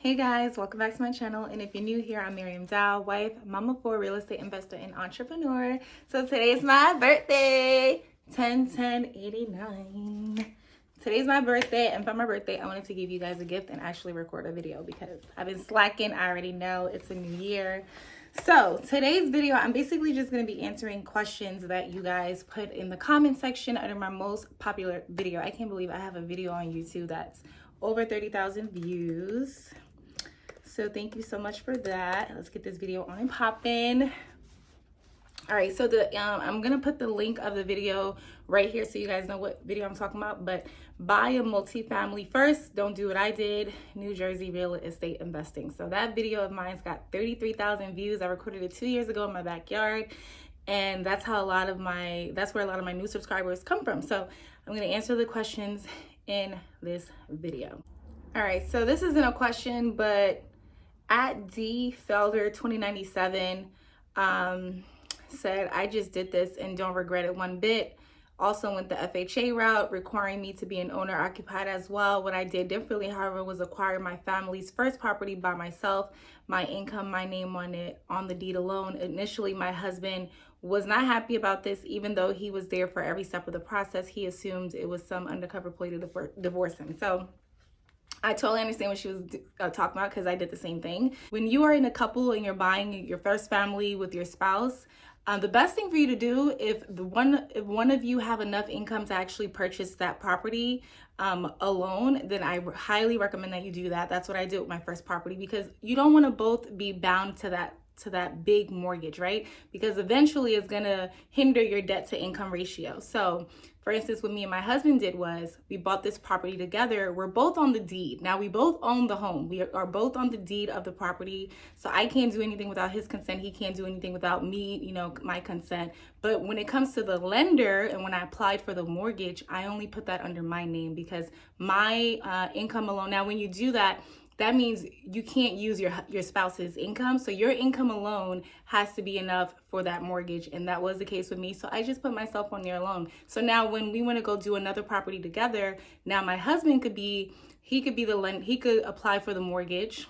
Hey guys, welcome back to my channel. And if you're new here, I'm Miriam Dow, wife, mama for real estate investor and entrepreneur. So today is my birthday, 10/10/89. Today's my birthday, and for my birthday, I wanted to give you guys a gift and actually record a video because I've been slacking. I already know it's a new year. So today's video, I'm basically just going to be answering questions that you guys put in the comment section under my most popular video. I can't believe I have a video on YouTube that's over 30,000 views. So thank you so much for that. Let's get this video on and popping. All right, so I'm gonna put the link of the video right here so you guys know what video I'm talking about. But buy a multifamily first. Don't do what I did. New Jersey real estate investing. So that video of mine's got 33,000 views. I recorded it 2 years ago in my backyard, and that's where a lot of my new subscribers come from. So I'm gonna answer the questions in this video. All right, so this isn't a question, but at dfelder2097 said, I just did this and don't regret it one bit. Also went the FHA route, requiring me to be an owner occupied as well. What I did differently, however, was acquire my family's first property by myself, my income, my name on it, on the deed alone. Initially, my husband was not happy about this, even though he was there for every step of the process. He assumed it was some undercover play to divorce him. So I totally understand what she was talking about, because I did the same thing. When you are in a couple and you're buying your first family with your spouse, the best thing for you to do, if one of you have enough income to actually purchase that property alone, then I highly recommend that you do that. That's what I did with my first property, because you don't want to both be bound to that big mortgage, right? Because eventually it's gonna hinder your debt to income ratio. So for instance, what me and my husband did was we bought this property together. We're both on the deed. Now we both own the home. We are both on the deed of the property. So I can't do anything without his consent. He can't do anything without me, my consent. But when it comes to the lender and when I applied for the mortgage, I only put that under my name because my income alone. Now, when you do that, that means you can't use your spouse's income. So your income alone has to be enough for that mortgage. And that was the case with me. So I just put myself on there alone. So now when we want to go do another property together, now my husband he could apply for the mortgage.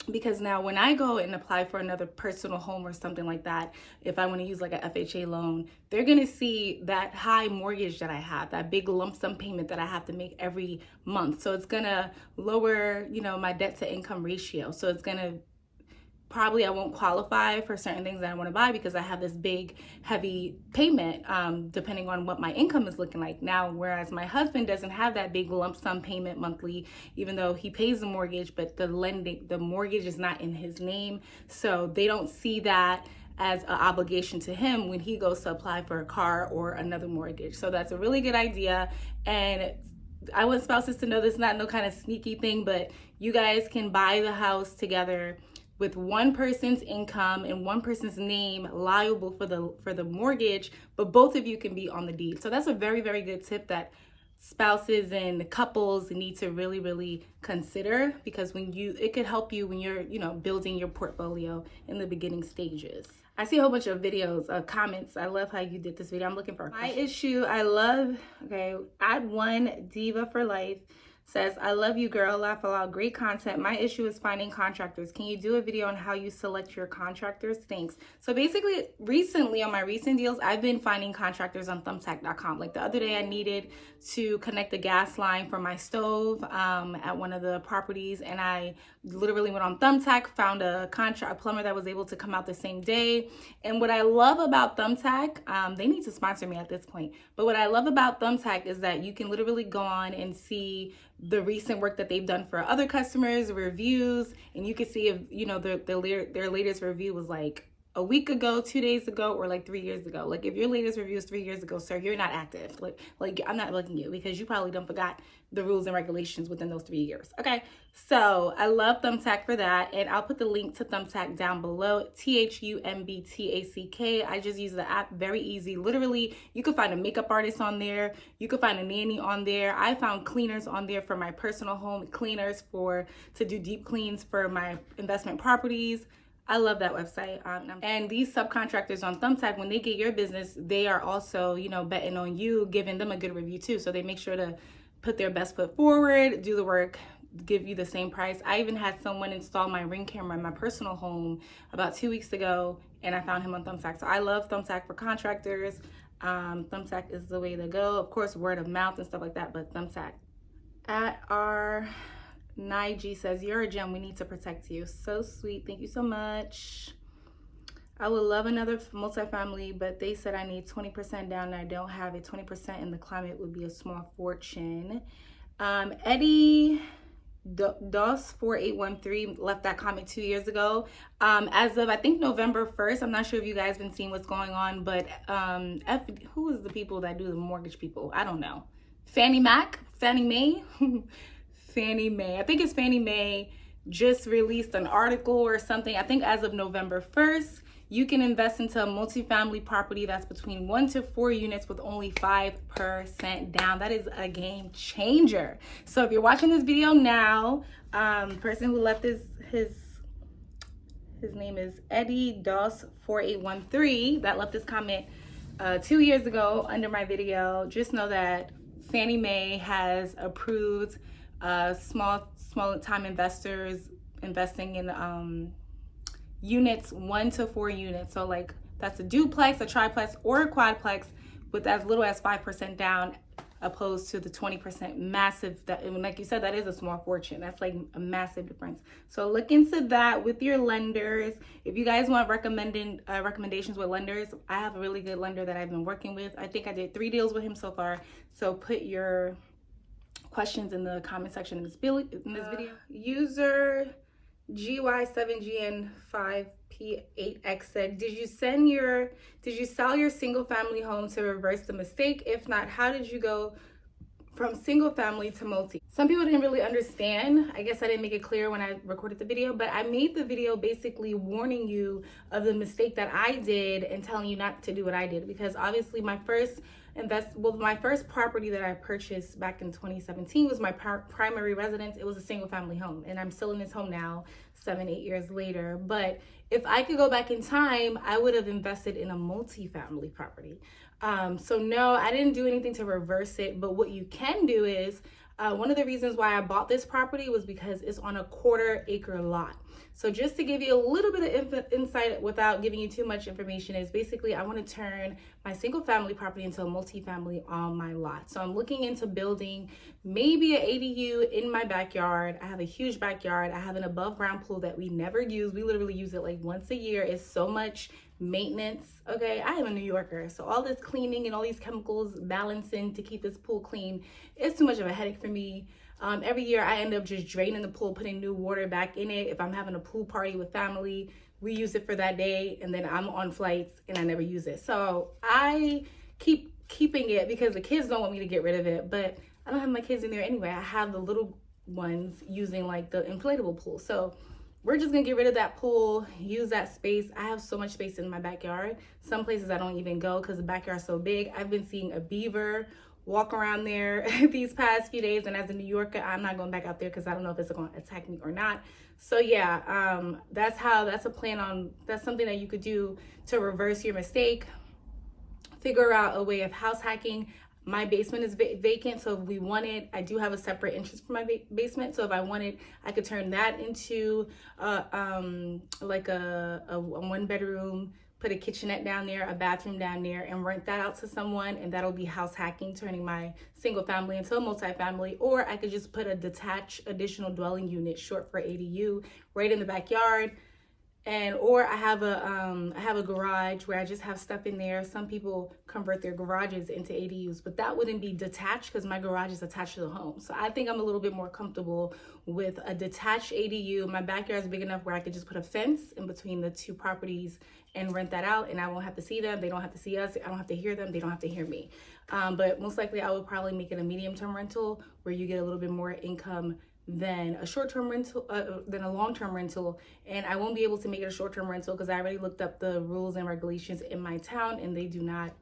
Because now when I go and apply for another personal home or something like that, if I want to use like an FHA loan, they're going to see that high mortgage that I have, that big lump sum payment that I have to make every month. So it's going to lower, my debt to income ratio. So it's going to probably I won't qualify for certain things that I want to buy because I have this big, heavy payment, depending on what my income is looking like. Now, whereas my husband doesn't have that big lump sum payment monthly, even though he pays the mortgage, but the mortgage is not in his name. So they don't see that as an obligation to him when he goes to apply for a car or another mortgage. So that's a really good idea. And I want spouses to know this is not no kind of sneaky thing, but you guys can buy the house together with one person's income and one person's name liable for the mortgage, but both of you can be on the deed. So that's a very, very good tip that spouses and couples need to really, really consider, because it could help you when you're, building your portfolio in the beginning stages. I see a whole bunch of videos, comments. I love how you did this video. I'm looking for my issue. At one Diva for Life says, I love you, girl. Laugh aloud. Great content. My issue is finding contractors. Can you do a video on how you select your contractors? Thanks. So basically, recently on my recent deals, I've been finding contractors on thumbtack.com. Like the other day, I needed to connect the gas line for my stove at one of the properties, and I literally went on Thumbtack, found a plumber that was able to come out the same day. And what I love about Thumbtack, they need to sponsor me at this point, but what I love about Thumbtack is that you can literally go on and see the recent work that they've done for other customers, reviews, and you can see if their latest review was like a week ago, 2 days ago, or like 3 years ago. Like if your latest review is 3 years ago, sir, you're not active. Like I'm not looking at you because you probably done forgot the rules and regulations within those 3 years. Okay, so I love Thumbtack for that, and I'll put the link to Thumbtack down below. ThumbTack. I just use the app, very easy. Literally, you can find a makeup artist on there. You can find a nanny on there. I found cleaners on there for my personal home, cleaners to do deep cleans for my investment properties. I love that website. And these subcontractors on Thumbtack, when they get your business, they are also, betting on you, giving them a good review too. So they make sure to put their best foot forward, do the work give you the same price. I even had someone install my Ring camera in my personal home about 2 weeks ago, and I found him on Thumbtack. So I love Thumbtack for contractors. Thumbtack is the way to go. Of course, word of mouth and stuff like that, but Thumbtack. At our Nige says, you're a gem, we need to protect you. So sweet, thank you so much. I would love another multifamily, but they said I need 20% down and I don't have it. 20% in the climate would be a small fortune. Eddie DOS 4813 left that comment 2 years ago. As of, I think, November 1st, I'm not sure if you guys been seeing what's going on, but who is the people that do the mortgage people? I don't know. Fannie Mae? Fannie Mae. I think it's Fannie Mae just released an article or something. I think as of November 1st, you can invest into a multifamily property that's between 1 to 4 units with only 5% down. That is a game changer. So if you're watching this video now, person who left his name is Eddie DOS 4813 that left this comment 2 years ago under my video. Just know that Fannie Mae has approved small time investors investing in units 1 to 4 units. So like that's a duplex, a triplex, or a quadplex with as little as 5% down, opposed to the 20% massive. That, like you said, that is a small fortune. That's like a massive difference. So look into that with your lenders. If you guys want recommendations with lenders, I have a really good lender that I've been working with. I think I did 3 deals with him so far. So put your questions in the comment section in this video. User GY7GN5P8X said, did you sell your single family home to reverse the mistake? If not, how did you go from single family to multi? Some people didn't really understand. I guess I didn't make it clear when I recorded the video, but I made the video basically warning you of the mistake that I did and telling you not to do what I did, because obviously my first property that I purchased back in 2017 was my primary residence. It was a single family home, and I'm still in this home now, 7-8 years later. But if I could go back in time, I would have invested in a multi-family property. So no, I didn't do anything to reverse it. But what you can do is, one of the reasons why I bought this property was because it's on a 1/4 acre lot. So just to give you a little bit of insight without giving you too much information, is basically I want to turn my single family property into a multifamily on my lot. So I'm looking into building maybe an ADU in my backyard. I have a huge backyard. I have an above ground pool that we never use. We literally use it like once a year. It's so much maintenance. Okay, I am a New Yorker, so all this cleaning and all these chemicals balancing to keep this pool clean, it's too much of a headache for me. Every year I end up just draining the pool, putting new water back in it. If I'm having a pool party with family, we use it for that day, and then I'm on flights and I never use it. So I keep keeping it because the kids don't want me to get rid of it, but I don't have my kids in there anyway. I have the little ones using like the inflatable pool. So we're just gonna get rid of that pool, use that space. I have so much space in my backyard. Some places I don't even go because the backyard's so big. I've been seeing a beaver walk around there these past few days, and as a New Yorker, I'm not going back out there because I don't know if it's going to attack me or not. So yeah, that's something that you could do to reverse your mistake. Figure out a way of house hacking. My basement is vacant, so if we wanted, I do have a separate entrance for my basement. So if I wanted, I could turn that into like a 1-bedroom, put a kitchenette down there, a bathroom down there, and rent that out to someone, and that'll be house hacking, turning my single family into a multifamily. Or I could just put a detached additional dwelling unit, short for ADU, right in the backyard. Or I have a garage where I just have stuff in there. Some people convert their garages into ADUs, but that wouldn't be detached because my garage is attached to the home. So I think I'm a little bit more comfortable with a detached ADU. My backyard is big enough where I could just put a fence in between the two properties and rent that out, and I won't have to see them. They don't have to see us. I don't have to hear them. They don't have to hear me. But most likely I would probably make it a medium-term rental where you get a little bit more income than a short-term rental, than a long-term rental. And I won't be able to make it a short-term rental because I already looked up the rules and regulations in my town, and they do not,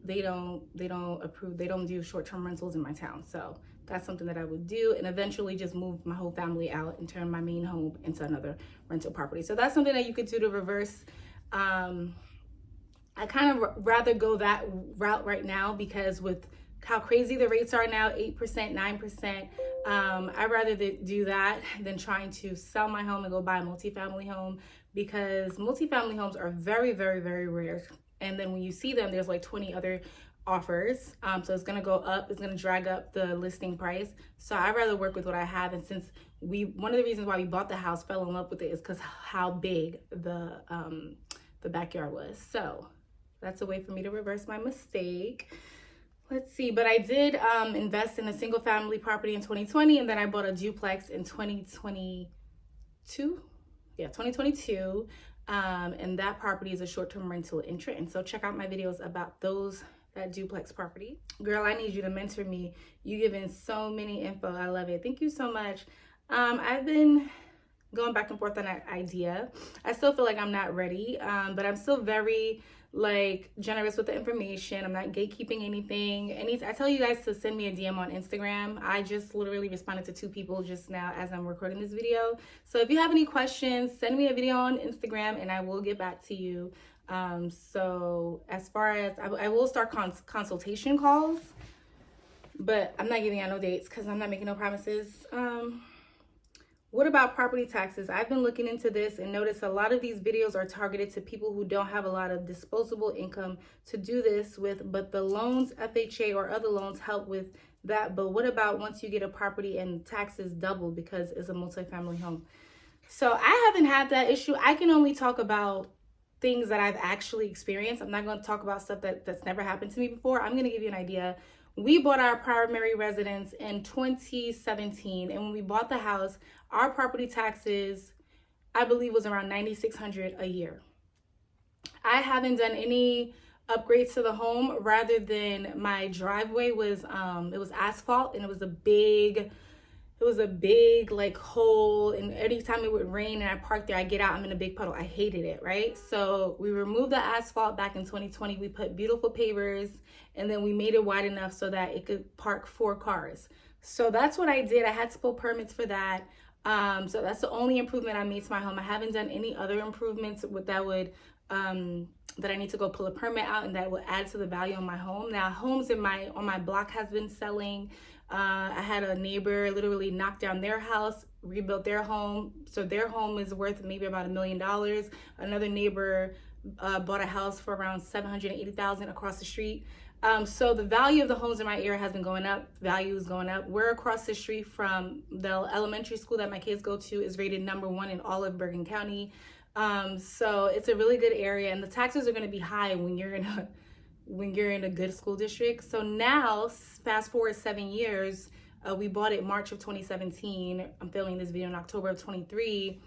they don't approve, they don't do short-term rentals in my town. So that's something that I would do, and eventually just move my whole family out and turn my main home into another rental property. So that's something that you could do to reverse. I kind of rather go that route right now because with how crazy the rates are now, 8%, 9%. I'd rather do that than trying to sell my home and go buy a multifamily home, because multifamily homes are very, very, very rare. And then when you see them, there's like 20 other offers. So it's gonna go up, it's gonna drag up the listing price. So I'd rather work with what I have. And since one of the reasons why we bought the house, fell in love with it, is because how big the backyard was. So that's a way for me to reverse my mistake. Let's see, but I did invest in a single family property in 2020, and then I bought a duplex in 2022. Yeah, 2022. And that property is a short-term rental in Trenton. So check out my videos about that duplex property. Girl, I need you to mentor me. You giving so many info. I love it. Thank you so much. I've been going back and forth on that idea. I still feel like I'm not ready, but I'm still very generous with the information. I'm not gatekeeping anything. I tell you guys to send me a DM on Instagram. I just literally responded to 2 people just now as I'm recording this video. So if you have any questions, send me a video on Instagram and I will get back to you. So as far as I will start consultation calls, but I'm not giving out no dates because I'm not making no promises. What about property taxes? I've been looking into this and noticed a lot of these videos are targeted to people who don't have a lot of disposable income to do this with, but the loans, FHA or other loans, help with that. But what about once you get a property and taxes double because it's a multifamily home? So I haven't had that issue. I can only talk about things that I've actually experienced. I'm not going to talk about stuff that's never happened to me before. I'm going to give you an idea. We bought our primary residence in 2017, and when we bought the house, our property taxes, I believe, was around $9,600 a year. I haven't done any upgrades to the home, rather than my driveway was it was asphalt, and it was a big like hole, and every time it would rain and I parked there, I get out, I'm in a big puddle. I hated it, right? So we removed the asphalt back in 2020. We put beautiful pavers, and then we made it wide enough so that it could park 4 cars. So that's what I did. I had to pull permits for that. So that's the only improvement I made to my home. I haven't done any other improvements that I need to go pull a permit out and that will add to the value of my home. Now, homes on my block has been selling. I had a neighbor literally knock down their house, rebuilt their home. So their home is worth maybe about $1 million. Another neighbor bought a house for around $780,000 across the street. So the value of the homes in my area has been going up. Value is going up. We're across the street from the elementary school that my kids go to, is rated #1 in all of Bergen County. So it's a really good area, and the taxes are going to be high when you're in a good school district. So now, fast forward 7 years, we bought it March of 2017. I'm filming this video in October of 23.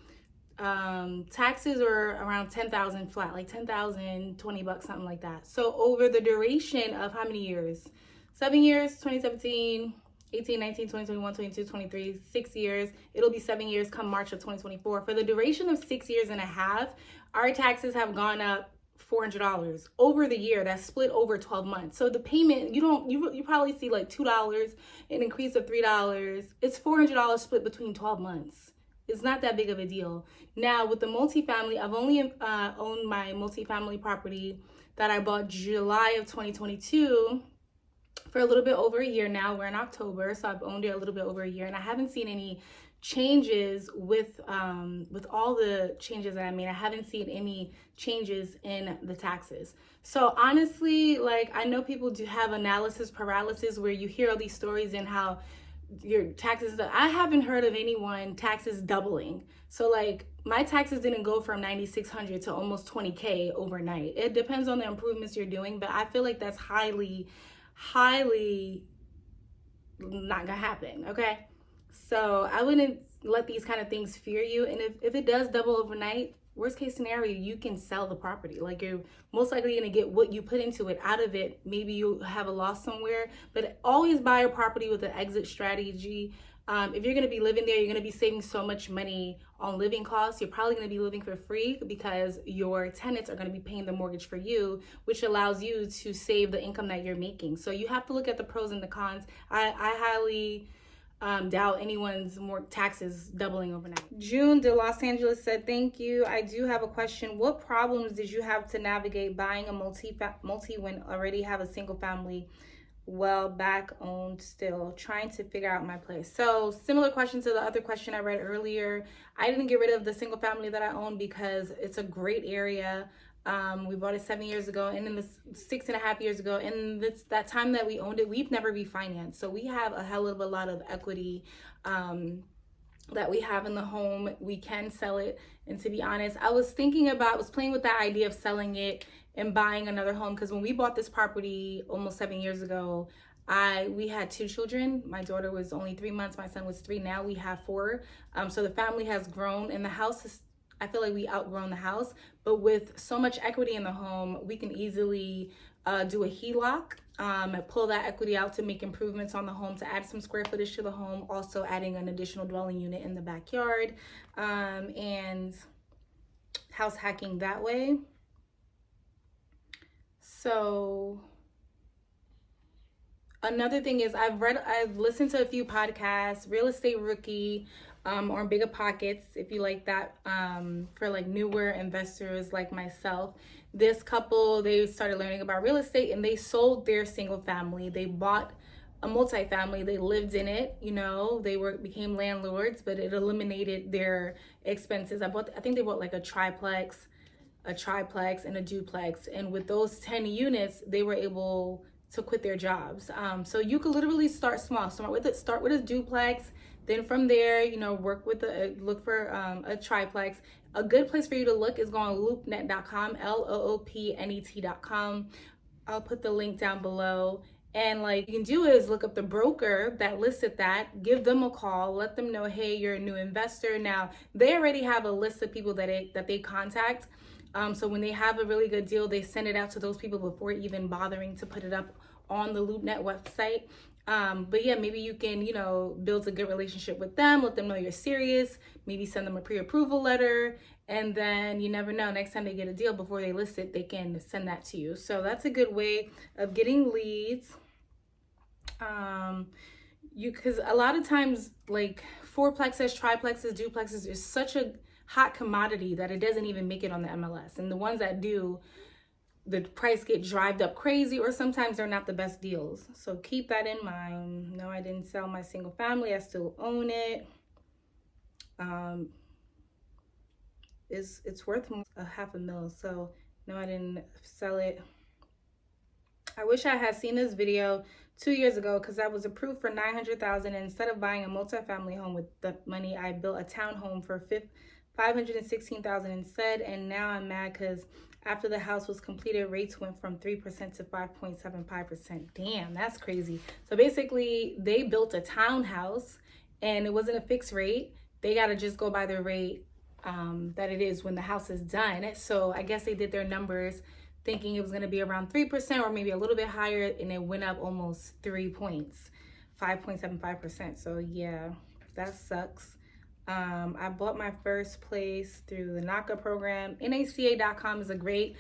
Taxes are around 10,000 flat, like 10,000, $20, something like that. So over the duration of how many years? 7 years, 2017, 18, 19, 20, 21, 22, 23, 6 years. It'll be 7 years come March of 2024. For the duration of 6 years and a half, our taxes have gone up $400 over the year. That's split over 12 months. So the payment, you probably see like $2, an increase of $3. It's $400 split between 12 months. It's not that big of a deal. Now with the multifamily, I've only owned my multifamily property that I bought July of 2022 for a little bit over a year now. We're in October, so I've owned it a little bit over a year, and I haven't seen any changes with all the changes that I made. I haven't seen any changes in the taxes. So honestly, like, I know people do have analysis paralysis where you hear all these stories and how your taxes, I haven't heard of anyone taxes doubling. So like, my taxes didn't go from $9,600 to almost $20K overnight. It depends on the improvements you're doing, but I feel like that's highly not gonna happen. Okay, so I wouldn't let these kind of things fear you. And if it does double overnight, worst case scenario, you can sell the property. Like, you're most likely gonna get what you put into it out of it. Maybe you have a loss somewhere, but always buy a property with an exit strategy. If you're gonna be living there, you're gonna be saving so much money on living costs. You're probably gonna be living for free because your tenants are gonna be paying the mortgage for you, which allows you to save the income that you're making. So you have to look at the pros and the cons. I highly doubt anyone's more taxes doubling overnight. June de Los Angeles said, thank you. I do have a question. What problems did you have to navigate buying a multi when already have a single family well, back owned still, trying to figure out my place. So similar question to the other question I read earlier. I didn't get rid of the single family that I own because it's a great area. We bought it 7 years ago, and in this 6.5 years ago, and that time that we owned it, we've never refinanced. So we have a hell of a lot of equity that we have in the home. We can sell it. And to be honest, I was playing with the idea of selling it and buying another home, because when we bought this property almost 7 years ago, we had 2 children. My daughter was only 3 months, my son was 3. Now we have 4. So the family has grown, and the house is, I feel like we outgrown the house, but with so much equity in the home, we can easily do a HELOC, pull that equity out to make improvements on the home, to add some square footage to the home, also adding an additional dwelling unit in the backyard, and house hacking that way. So another thing is I've listened to a few podcasts, Real Estate Rookie, or Bigger Pockets, if you like that, for like newer investors like myself. This couple, they started learning about real estate, and they sold their single family. They bought a multifamily, they lived in it, they became landlords, but it eliminated their expenses. I think they bought like a triplex and a duplex, and with those 10 units they were able to quit their jobs. So you could literally start small. Start with a duplex, then from there, work with look for a triplex. A good place for you to look is go on loopnet.com, loopnet.com. I'll put the link down below. And like you can do is look up the broker that listed that, give them a call, let them know, hey, you're a new investor. Now they already have a list of people that they contact. So when they have a really good deal, they send it out to those people before even bothering to put it up on the LoopNet website. But yeah, maybe you can, build a good relationship with them, let them know you're serious, maybe send them a pre-approval letter, and then you never know, next time they get a deal before they list it, they can send that to you. So that's a good way of getting leads. Because a lot of times, like fourplexes, triplexes, duplexes is such a hot commodity that it doesn't even make it on the MLS. And the ones that do, the price get drived up crazy, or sometimes they're not the best deals. So keep that in mind. No, I didn't sell my single family. I still own it. It's worth $500,000. So no, I didn't sell it. I wish I had seen this video 2 years ago, because I was approved for $900,000. Instead of buying a multifamily home with the money, I built a townhome for $516,000 instead. And now I'm mad because after the house was completed, rates went from 3% to 5.75%. Damn, that's crazy. So basically, they built a townhouse, and it wasn't a fixed rate. They got to just go by the rate that it is when the house is done. So I guess they did their numbers thinking it was going to be around 3% or maybe a little bit higher, and it went up almost 3 points, 5.75%. So yeah, that sucks. I bought my first place through the NACA program. NACA.com is a great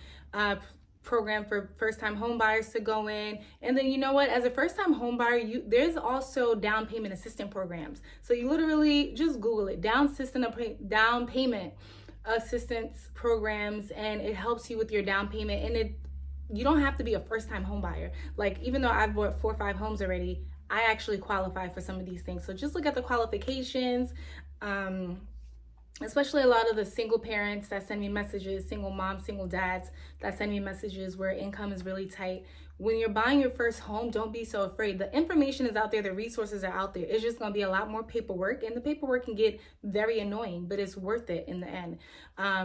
program for first-time home buyers to go in. And then, you know what, as a first-time home buyer, there's also down payment assistance programs. So you literally just Google it, down payment assistance programs, and it helps you with your down payment. And you don't have to be a first-time home buyer. Like, even though I've bought 4 or 5 homes already, I actually qualify for some of these things. So just look at the qualifications. Especially a lot of the single parents that send me messages, single moms, single dads that send me messages where income is really tight. When you're buying your first home, don't be so afraid. The information is out there, the resources are out there. It's just going to be a lot more paperwork, and the paperwork can get very annoying, but it's worth it in the end.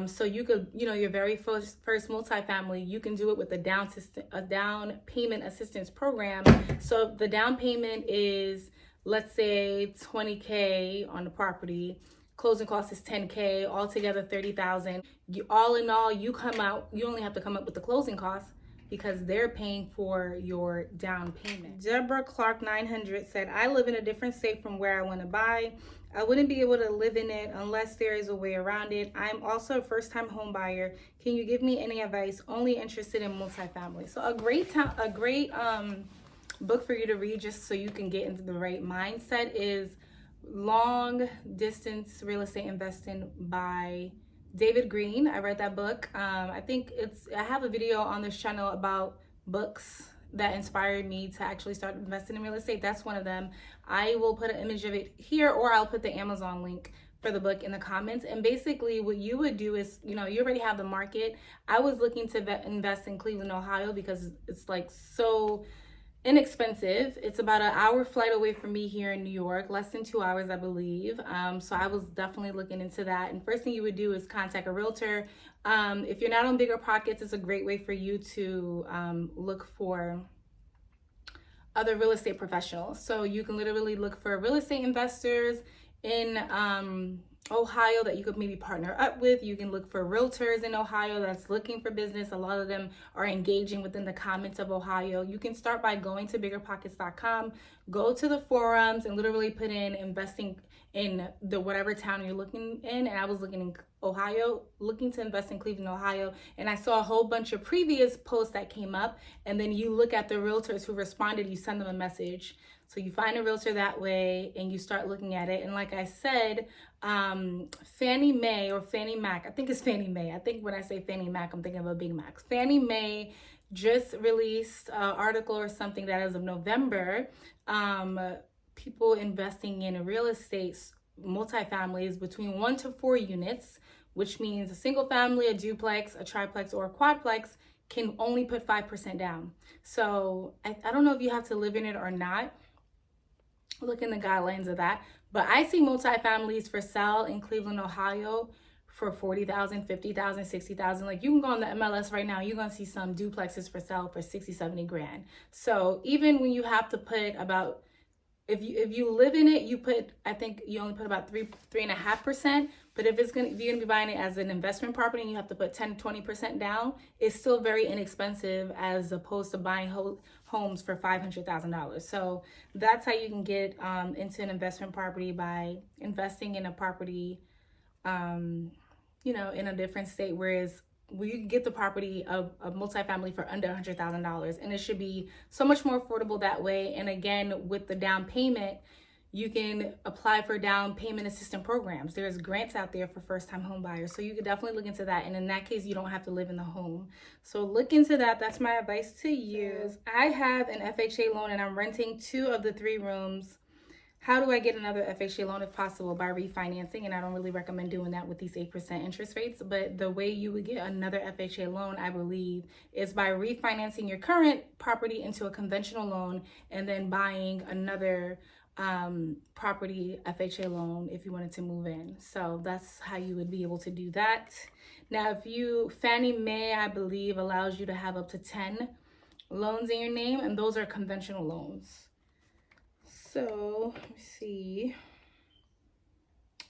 So you could, your very first multifamily, you can do it with a down payment assistance program. So the down payment is, let's say, $20K on the property. Closing cost is $10K, altogether $30,000. All in all, you only have to come up with the closing costs, because they're paying for your down payment. Deborah Clark 900 said, I live in a different state from where I want to buy. I wouldn't be able to live in it unless there is a way around it. I'm also a first-time home buyer. Can you give me any advice? Only interested in multifamily. So a great book for you to read, just so you can get into the right mindset, is Long Distance Real Estate Investing by David Green. I read that book. I have a video on this channel about books that inspired me to actually start investing in real estate. That's one of them. I will put an image of it here, or I'll put the Amazon link for the book in the comments. And basically what you would do is, you know, you already have the market. I was looking to invest in Cleveland, Ohio, because it's like so inexpensive. It's about an hour flight away from me here in New York, less than 2 hours, I believe. So I was definitely looking into that. And first thing you would do is contact a realtor. If you're not on BiggerPockets, it's a great way for you to look for other real estate professionals. So you can literally look for real estate investors in Ohio that you could maybe partner up with. You can look for realtors in Ohio that's looking for business. A lot of them are engaging within the comments of Ohio. You can start by going to biggerpockets.com, go to the forums, and literally put in investing in the whatever town you're looking in. And I was looking in Ohio, looking to invest in Cleveland, Ohio, and I saw a whole bunch of previous posts that came up. And then you look at the realtors who responded, you send them a message. So you find a realtor that way and you start looking at it. And like I said, Fannie Mae or Fannie Mac, I think it's Fannie Mae. I think when I say Fannie Mac, I'm thinking of a Big Mac. Fannie Mae just released an article or something that as of November, people investing in real estate, multifamilies between 1 to 4 units, which means a single family, a duplex, a triplex, or a quadplex, can only put 5% down. So I don't know if you have to live in it or not. Look in the guidelines of that. But I see multifamilies for sale in Cleveland, Ohio for $40,000, $50,000, $60,000. Like you can go on the MLS right now, you're gonna see some duplexes for sale for 60, 70 grand. So even when you have to put about, if you live in it, you put, I think you only put about 3.5%. But if you're gonna be buying it as an investment property and you have to put 10 to 20% down, it's still very inexpensive as opposed to buying homes for $500,000. So that's how you can get into an investment property, by investing in a property, you know, in a different state. Whereas you can get the property of a multifamily for under $100,000, and it should be so much more affordable that way. And again, with the down payment, you can apply for down payment assistance programs. There's grants out there for first-time home buyers. So you could definitely look into that. And in that case, you don't have to live in the home. So look into that. That's my advice to you. I have an FHA loan and I'm renting 2 of the 3 rooms. How do I get another FHA loan if possible? By refinancing, and I don't really recommend doing that with these 8% interest rates. But the way you would get another FHA loan, I believe, is by refinancing your current property into a conventional loan and then buying another property FHA loan if you wanted to move in. So that's how you would be able to do that. Now, if you, Fannie Mae, I believe, allows you to have up to 10 loans in your name, and those are conventional loans. So let me see.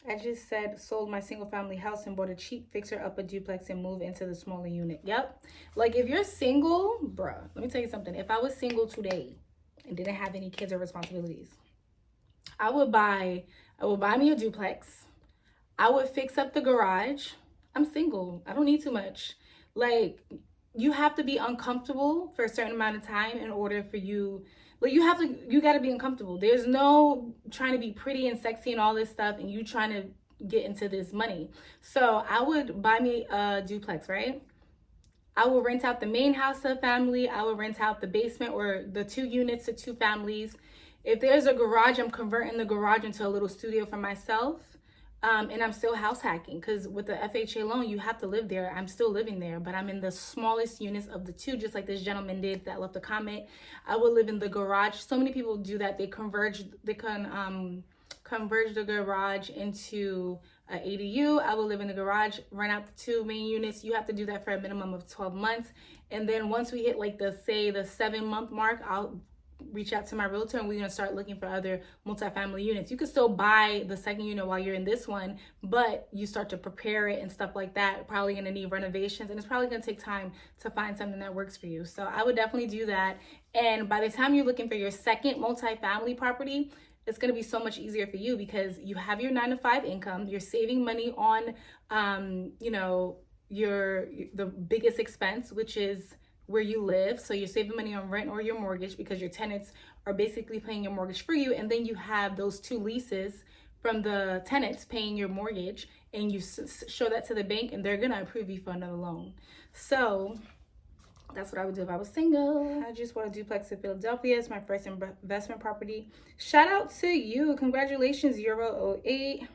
I just said sold my single family house and bought a cheap fixer up a duplex and move into the smaller unit. Yep. Like if you're single, bruh, let me tell you something. If I was single today and didn't have any kids or responsibilities, I would buy me a duplex. I would fix up the garage. I'm single. I don't need too much. Like, you have to be uncomfortable for a certain amount of time in order for you, like, you got to be uncomfortable. There's no trying to be pretty and sexy and all this stuff and you trying to get into this money. So I would buy me a duplex, right? I will rent out the main house to a family. I will rent out the basement or the 2 units to 2 families. If there's a garage, I'm converting the garage into a little studio for myself. And I'm still house hacking, because with the FHA loan, you have to live there. I'm still living there, but I'm in the smallest units of the 2, just like this gentleman did that left a comment. I will live in the garage. So many people do that. They converge the garage into an ADU. I will live in the garage, rent out the 2 main units. You have to do that for a minimum of 12 months. And then once we hit like the 7-month mark, I'll reach out to my realtor and we're going to start looking for other multifamily units. You can still buy the second unit while you're in this one, but you start to prepare it and stuff like that. Probably going to need renovations, and it's probably going to take time to find something that works for you. So I would definitely do that. And by the time you're looking for your second multifamily property, it's going to be so much easier for you because you have your 9-to-5 income. You're saving money on, you know, the biggest expense, which is where you live. So you're saving money on rent or your mortgage because your tenants are basically paying your mortgage for you. And then you have those 2 leases from the tenants paying your mortgage, and you show that to the bank and they're going to approve you for another loan. So That's what I would do if I was single. I just bought a duplex in Philadelphia. It's my first investment property. Shout out to you. Congratulations, Euro 08.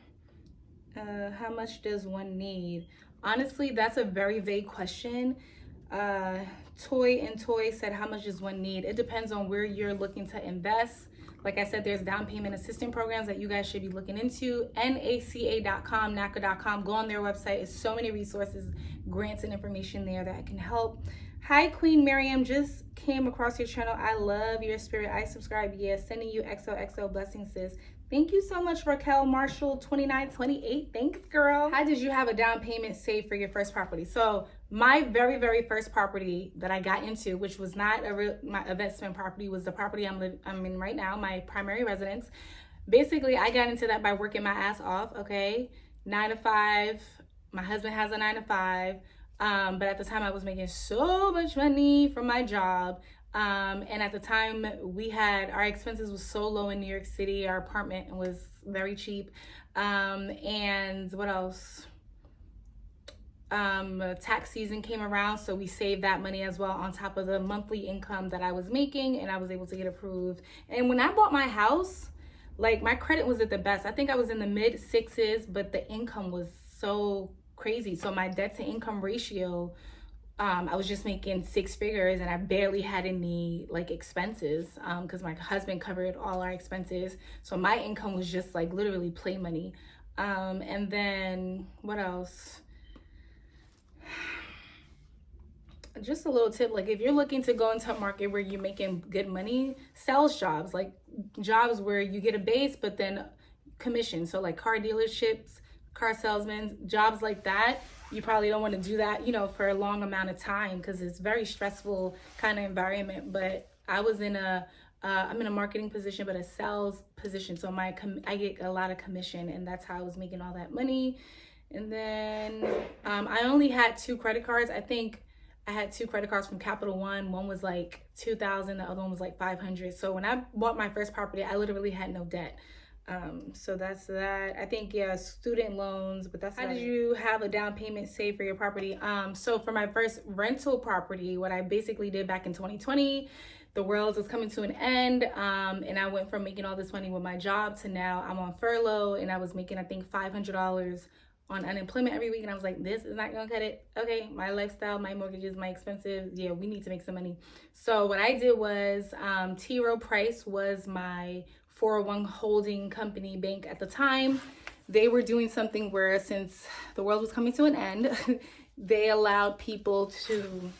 How much does one need? Honestly, that's a very vague question. Toy and Toy said, how much does one need? It depends on where you're looking to invest. Like I said, there's down payment assistance programs that you guys should be looking into. NACA.com, NACA.com. Go on their website. It's so many resources, grants, and information there that can help. Hi, Queen Miriam. Just came across your channel. I love your spirit. I subscribe. Yes, sending you XOXO blessings, sis. Thank you so much, Raquel Marshall 2928. Thanks, girl. How did you have a down payment saved for your first property? So my very first property that I got into, which was not my investment property, was the property I'm in right now, my primary residence. Basically, I got into that by working my ass off. Okay, 9 to 5. My husband has a 9 to 5. But at the time I was making so much money from my job. And at the time our expenses was so low in New York City. Our apartment was very cheap. And what else? Tax season came around, so we saved that money as well on top of the monthly income that I was making, and I was able to get approved. And when I bought my house, like, my credit was at the best. I think I was in the mid 6s, but the income was so crazy. So my debt to income ratio, I was just making 6 figures, and I barely had any like expenses, because my husband covered all our expenses. So my income was just like literally play money. And then what else? Just a little tip, like, if you're looking to go into a market where you're making good money, sales jobs, like jobs where you get a base but then commission. So like car dealerships, car salesmen, jobs like that, you probably don't want to do that, for a long amount of time, because it's very stressful kind of environment. But I was in I'm in a marketing position, but a sales position. So I get a lot of commission, and that's how I was making all that money. And then I only had 2 credit cards. I think I had 2 credit cards from Capital One. One was like $2,000, the other one was like $500. So when I bought my first property, I literally had no debt. So that's that. I think, yeah, student loans, but that's how did you have a down payment saved for your property? So for my first rental property, what I basically did back in 2020, the world was coming to an end, and I went from making all this money with my job to now I'm on furlough, and I was making, I think, $500 on unemployment every week, and I was like, this is not gonna cut it. Okay, my lifestyle, my mortgages, my expenses, yeah, we need to make some money. So what I did was, T. Rowe Price was my 401 holding company bank at the time. They were doing something where, since the world was coming to an end, they allowed people to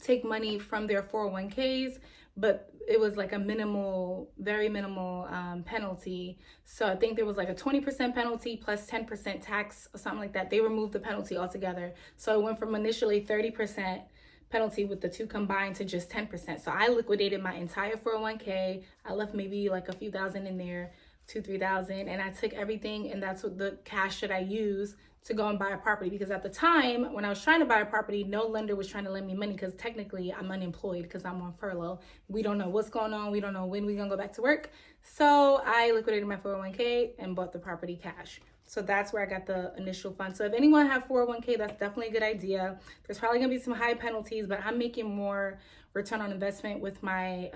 take money from their 401ks, but it was like a very minimal penalty. So I think there was like a 20% penalty plus 10% tax or something like that. They removed the penalty altogether. So it went from initially 30% penalty with the 2 combined to just 10%. So I liquidated my entire 401k. I left maybe like a few thousand in there, 2,000-3,000, and I took everything, and that's what the cash that I use to go and buy a property. Because at the time when I was trying to buy a property, no lender was trying to lend me money, because technically I'm unemployed because I'm on furlough. We don't know what's going on. We don't know when we're gonna go back to work. So I liquidated my 401k and bought the property cash. So that's where I got the initial fund. So if anyone have 401k, that's definitely a good idea. There's probably gonna be some high penalties, but I'm making more return on investment with my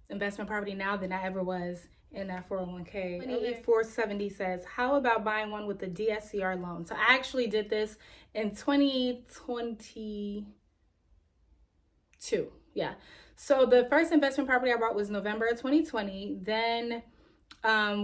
investment property now than I ever was in that 401k. 470 says, how about buying one with the DSCR loan? So I actually did this in 2022. Yeah. So the first investment property I bought was November of 2020. Then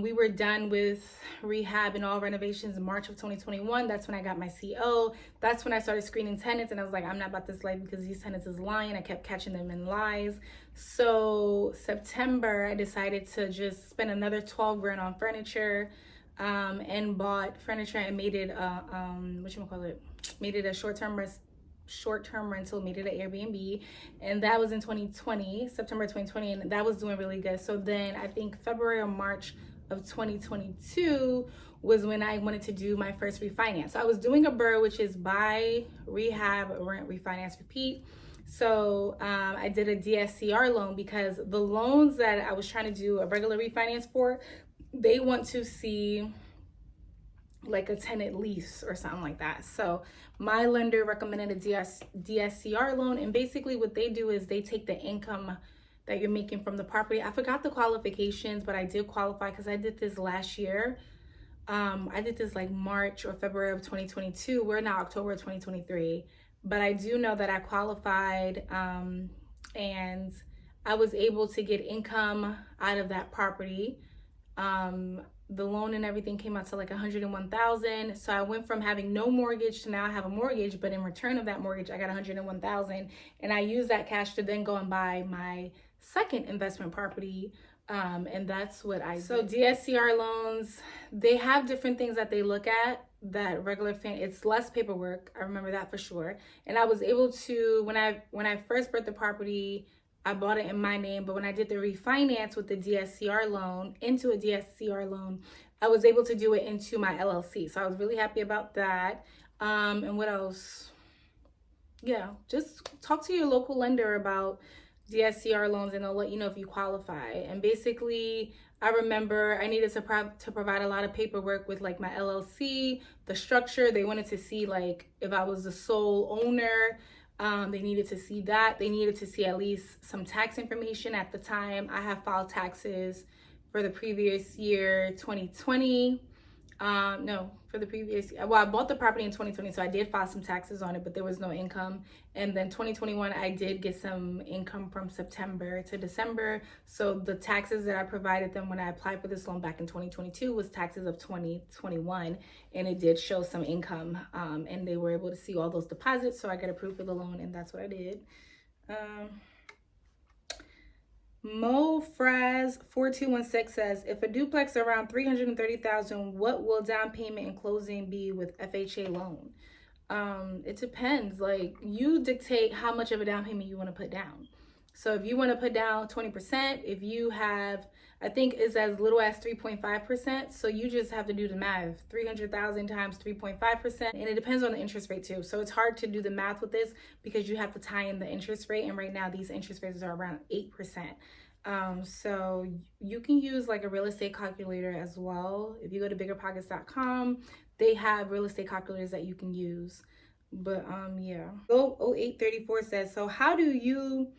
we were done with rehab and all renovations in March of 2021. That's when I got my CO. That's when I started screening tenants, and I was like, I'm not about this life, because these tenants is lying. I kept catching them in lies. So September, I decided to just spend another 12 grand on furniture, and bought furniture and made it made it a short-term rental, made it an Airbnb, and that was in September 2020, and that was doing really good. So then I think February or March of 2022 was when I wanted to do my first refinance. So I was doing a BRRRR, which is buy, rehab, rent, refinance, repeat. So I did a DSCR loan, because the loans that I was trying to do a regular refinance for, they want to see like a tenant lease or something like that. So my lender recommended a DSCR loan, and basically what they do is they take the income that you're making from the property. I forgot the qualifications, but I did qualify because I did this last year. I did this like March or February of 2022. We're now October 2023, but I do know that I qualified, and I was able to get income out of that property. The loan and everything came out to like 101,000. So I went from having no mortgage to now I have a mortgage, but in return of that mortgage, I got 101,000, and I used that cash to then go and buy my second investment property. And that's what I did. So DSCR loans, they have different things that they look at that regular it's less paperwork. I remember that for sure. And I was able to, when I first bought the property, I bought it in my name, but when I did the refinance with the DSCR loan into a DSCR loan, I was able to do it into my LLC. So I was really happy about that. And what else? Yeah, just talk to your local lender about DSCR loans and they'll let you know if you qualify. And basically, I remember I needed to provide a lot of paperwork with like my LLC, the structure. They wanted to see like if I was the sole owner. They needed to see that. They needed to see at least some tax information. At the time, I have filed taxes for the previous year, 2020. No, for the previous, well, I bought the property in 2020, so I did file some taxes on it, but there was no income. And then 2021, I did get some income from September to December. So the taxes that I provided them when I applied for this loan back in 2022 was taxes of 2021, and it did show some income. And they were able to see all those deposits, so I got approved for the loan, and that's what I did. Mo Fraz 4216 says, if a duplex around 330,000, what will down payment and closing be with FHA loan? It depends. Like, you dictate how much of a down payment you want to put down. So if you want to put down 20%, if you have, I think it's as little as 3.5%. So you just have to do the math, 300,000 times 3.5%. And it depends on the interest rate too. So it's hard to do the math with this because you have to tie in the interest rate. And right now these interest rates are around 8%. So you can use like a real estate calculator as well. If you go to biggerpockets.com, they have real estate calculators that you can use. But yeah. Go 0834 says, so how do you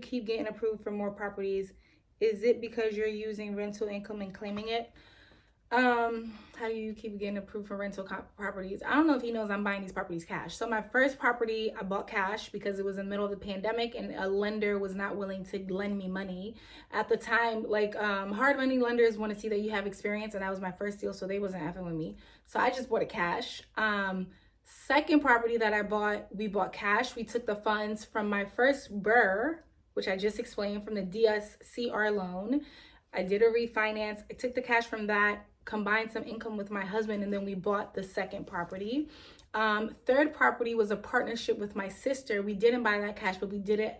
keep getting approved for more properties? Is it because you're using rental income and claiming it? How do you keep getting approved for rental properties? I don't know if he knows I'm buying these properties cash. So my first property, I bought cash because it was in the middle of the pandemic and a lender was not willing to lend me money. At the time, like hard money lenders want to see that you have experience, and that was my first deal, so they wasn't effing with me. So I just bought it cash. Second property that I bought, we bought cash. We took the funds from my first BRRRR, which I just explained, from the DSCR loan. I did a refinance. I took the cash from that, combined some income with my husband, and then we bought the second property. Third property was a partnership with my sister. We didn't buy that cash, but we did it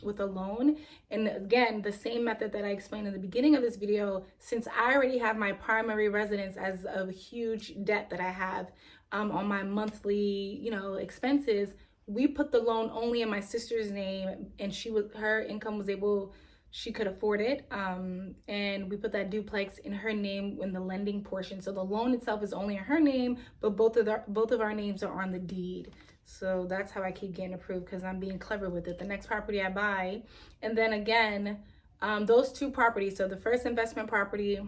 with a loan. And again, the same method that I explained in the beginning of this video, since I already have my primary residence as a huge debt that I have on my monthly, expenses, we put the loan only in my sister's name, and her income was able, she could afford it, and we put that duplex in her name in the lending portion. So the loan itself is only in her name, but both of our names are on the deed. So that's how I keep getting approved, because I'm being clever with it. The next property I buy, and then again, those two properties. So the first investment property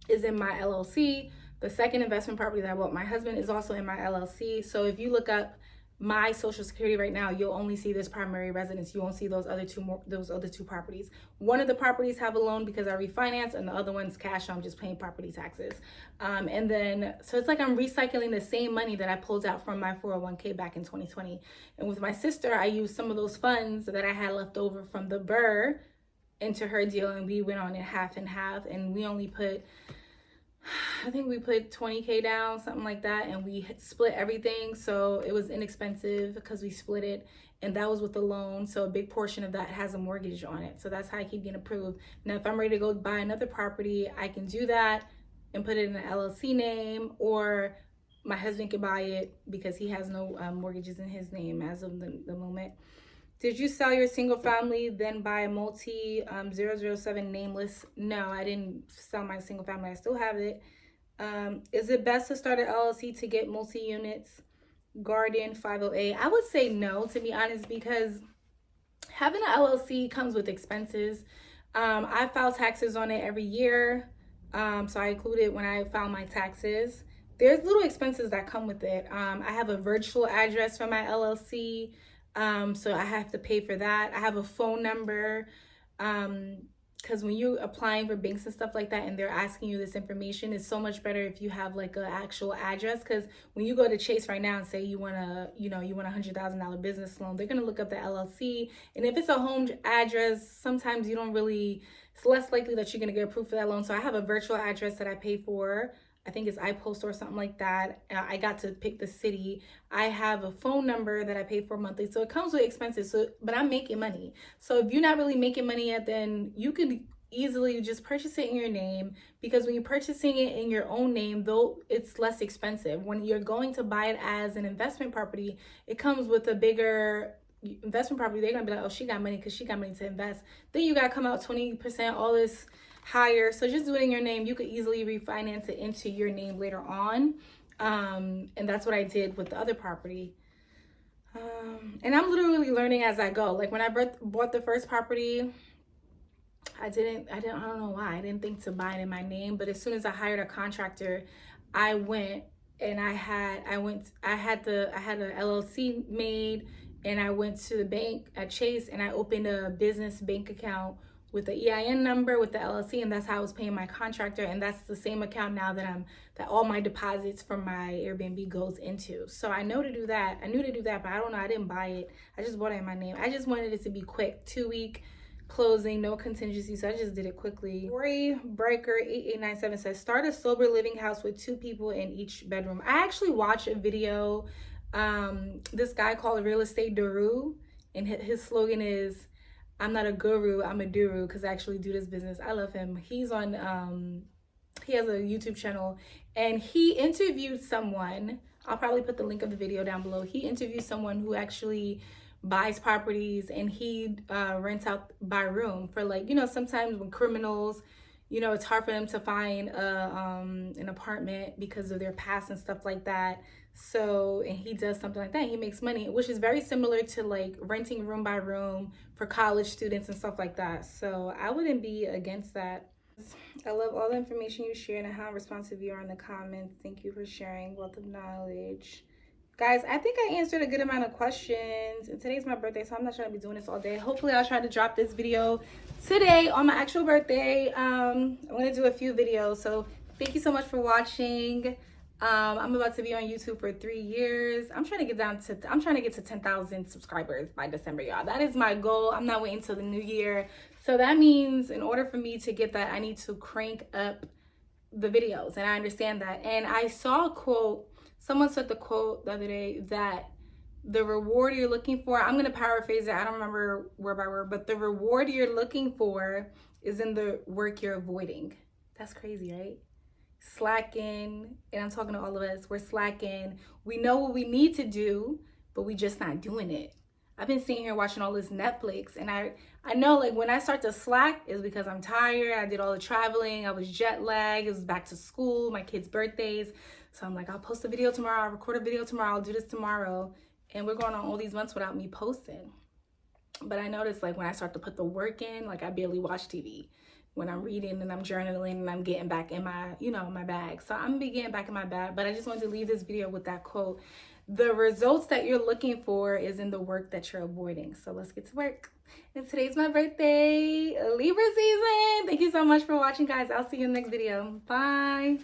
is in my LLC. The second investment property that I bought my husband is also in my LLC. So if you look up my social security right now, you'll only see this primary residence. You won't see those other two properties. One of the properties have a loan because I refinanced, and the other one's cash. So I'm just paying property taxes. And then, so it's like I'm recycling the same money that I pulled out from my 401k back in 2020. And with my sister, I used some of those funds that I had left over from the BRRRR into her deal, and we went on it half and half, and we only put, I think we put 20K down, something like that, and we split everything. So it was inexpensive because we split it, and that was with the loan. So a big portion of that has a mortgage on it. So that's how I keep getting approved. Now, if I'm ready to go buy another property, I can do that and put it in an LLC name, or my husband could buy it because he has no mortgages in his name as of the moment. Did you sell your single family, then buy a multi 007 nameless? No, I didn't sell my single family. I still have it. Is it best to start an LLC to get multi units? Garden 508. I would say no, to be honest, because having an LLC comes with expenses. I file taxes on it every year. So I include it when I file my taxes. There's little expenses that come with it. I have a virtual address for my LLC. So I have to pay for that. I have a phone number. Because when you're applying for banks and stuff like that and they're asking you this information, it's so much better if you have like an actual address. Because when you go to Chase right now and say you want you want $100,000 business loan, they're going to look up the LLC. And if it's a home address, sometimes you don't really, it's less likely that you're going to get approved for that loan. So I have a virtual address that I pay for. I think it's iPost or something like that. I got to pick the city. I have a phone number that I pay for monthly. So it comes with expenses. So, but I'm making money. So if you're not really making money yet, then you could easily just purchase it in your name, because when you're purchasing it in your own name, though, it's less expensive. When you're going to buy it as an investment property, it comes with a bigger investment property. They're gonna be like, oh, she got money because she got money to invest. Then you gotta come out 20%, all this higher. So just do it in your name. You could easily refinance it into your name later on. And that's what I did with the other property. And I'm literally learning as I go. Like when I bought the first property, I don't know why. I didn't think to buy it in my name, but as soon as I hired a contractor, I went and I had an LLC made, and I went to the bank at Chase and I opened a business bank account with the EIN number with the LLC, and that's how I was paying my contractor. And that's the same account now that all my deposits from my Airbnb goes into. So I know to do that. I knew to do that, but I don't know. I didn't buy it. I just bought it in my name. I just wanted it to be quick, 2-week closing, no contingency. So I just did it quickly. Rory Breaker 8897 says, start a sober living house with 2 people in each bedroom. I actually watched a video. This guy called Real Estate Guru, and his slogan is, I'm not a guru, I'm a duru, because I actually do this business. I love him. He's on, he has a YouTube channel, and he interviewed someone. I'll probably put the link of the video down below. He interviewed someone who actually buys properties, and he rents out by room for, like, sometimes when criminals, it's hard for them to find an apartment because of their past and stuff like that. So, and he does something like that. He makes money, which is very similar to like renting room by room for college students and stuff like that. So I wouldn't be against that. I love all the information you share and how responsive you are in the comments. Thank you for sharing wealth of knowledge. Guys, I think I answered a good amount of questions. And today's my birthday, so I'm not trying to be doing this all day. Hopefully I'll try to drop this video today on my actual birthday. I'm gonna do a few videos. So thank you so much for watching. I'm about to be on YouTube for 3 years. I'm trying to get to 10,000 subscribers by December, y'all. That is my goal. I'm not waiting till the new year. So that means in order for me to get that, I need to crank up the videos, and I understand that. And I saw a quote, someone said the quote the other day, that the reward you're looking for, I'm going to paraphrase it, I don't remember word by word, but the reward you're looking for is in the work you're avoiding. That's crazy, right? Slacking, and I'm talking to all of us, we're slacking. We know what we need to do, but we just not doing it. I've been sitting here watching all this Netflix, and I know, like, when I start to slack is because I'm tired. I did all the traveling, I was jet lagged, it was back to school, my kids' birthdays. So I'm like, I'll post a video tomorrow, I'll record a video tomorrow, I'll do this tomorrow. And we're going on all these months without me posting. But I noticed, like, when I start to put the work in, like, I barely watch TV. When I'm reading and I'm journaling and I'm getting back in my, my bag. So I'm gonna be getting back in my bag, but I just wanted to leave this video with that quote. The results that you're looking for is in the work that you're avoiding. So let's get to work. And today's my birthday, Libra season. Thank you so much for watching, guys. I'll see you in the next video. Bye.